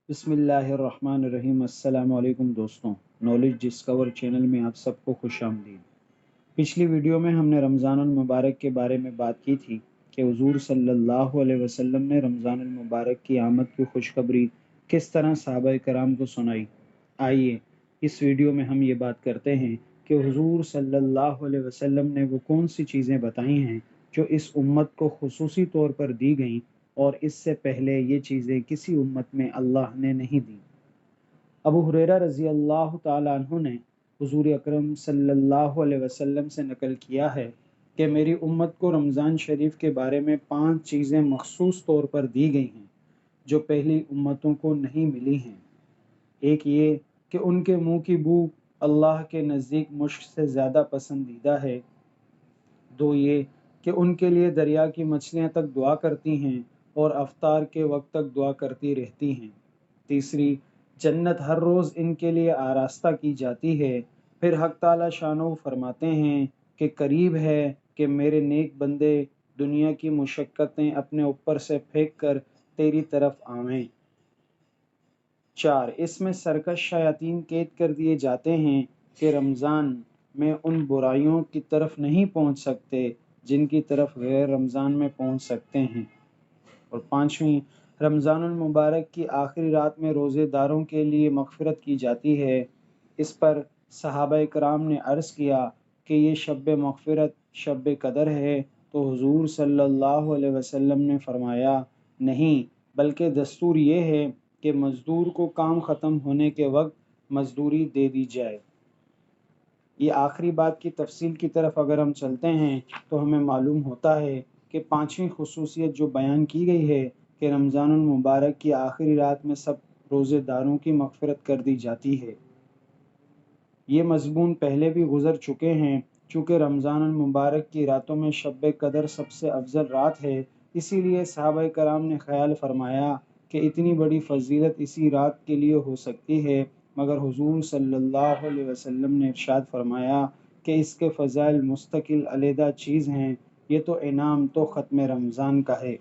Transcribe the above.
बिस्मिल्लाहिर्रहमानिर्रहीम। अस्सलाम वालेकुम दोस्तों, नॉलेज डिस्कवर चैनल में आप सबको खुश आमदीद। पिछली वीडियो में हमने रमज़ानुल मुबारक के बारे में बात की थी कि हुज़ूर सल्लल्लाहु अलैहि वसल्लम ने रमज़ानुल मुबारक की आमद की खुशखबरी किस तरह सहाबाए कराम को सुनाई। आइए इस वीडियो में हम ये बात करते हैं कि हुज़ूर सल्लल्लाहु अलैहि वसल्लम ने वो कौन सी चीज़ें बताई हैं जो इस उम्मत को खुसूसी तौर पर दी गईं और इससे पहले ये चीज़ें किसी उम्मत में अल्लाह ने नहीं दी। अबू हुरैरा रज़ी अल्लाह ताला अन्हु ने हुज़ूर अकरम सल्लल्लाहु अलैहि वसल्लम से नकल किया है कि मेरी उम्मत को रमज़ान शरीफ के बारे में 5 चीज़ें मखसूस तौर पर दी गई हैं जो पहली उम्मतों को नहीं मिली हैं। एक ये कि उनके मुंह की बू अल्लाह के नज़दीक मुश्क से ज़्यादा पसंदीदा है। दो ये कि उनके लिए दरिया की मछलियाँ तक दुआ करती हैं और अफ्तार के वक्त तक दुआ करती रहती हैं। तीसरी, जन्नत हर रोज़ इनके लिए आरास्ता की जाती है। फिर हक़ ताला शानो फरमाते हैं कि करीब है कि मेरे नेक बंदे दुनिया की मुशक्क़तें अपने ऊपर से फेंक कर तेरी तरफ आवें। 4, इसमें सरकश शयातीन कैद कर दिए जाते हैं कि रमज़ान में उन बुराइयों की तरफ नहीं पहुंच सकते जिनकी तरफ गैर रमज़ान में पहुंच सकते हैं। और 5वीं, रमज़ानुल मुबारक की आखिरी रात में रोज़ेदारों के लिए मग़फ़िरत की जाती है। इस पर सहाबाए कराम ने अर्ज़ किया कि ये शब मग़फ़िरत शब कदर है, तो हुज़ूर सल्लल्लाहु अलैहि वसल्लम ने फ़रमाया, नहीं, बल्कि दस्तूर ये है कि मज़दूर को काम ख़त्म होने के वक्त मज़दूरी दे दी जाए। ये आखिरी बात की तफसील की तरफ अगर हम चलते हैं तो हमें मालूम होता है कि 5वीं खुसूसियत जो बयान की गई है कि रमज़ानुल मुबारक की आखिरी रात में सब रोज़ेदारों की मग़फ़िरत कर दी जाती है। ये मज़मून पहले भी गुज़र चुके हैं। चूँकि रमज़ानुल मुबारक की रातों में शब कदर सबसे अफजल रात है, इसीलिए सहाबाए कराम ने ख़याल फरमाया कि इतनी बड़ी फ़जीलत इसी रात के लिए हो सकती है, मगर हुज़ूर सल्लल्लाहु अलैहि वसल्लम ने इरशाद फरमाया कि इसके फ़ज़ाइल मुस्तकिल अलहदा चीज़ हैं। ये तो इनाम तो ख़त्म रमज़ान का है।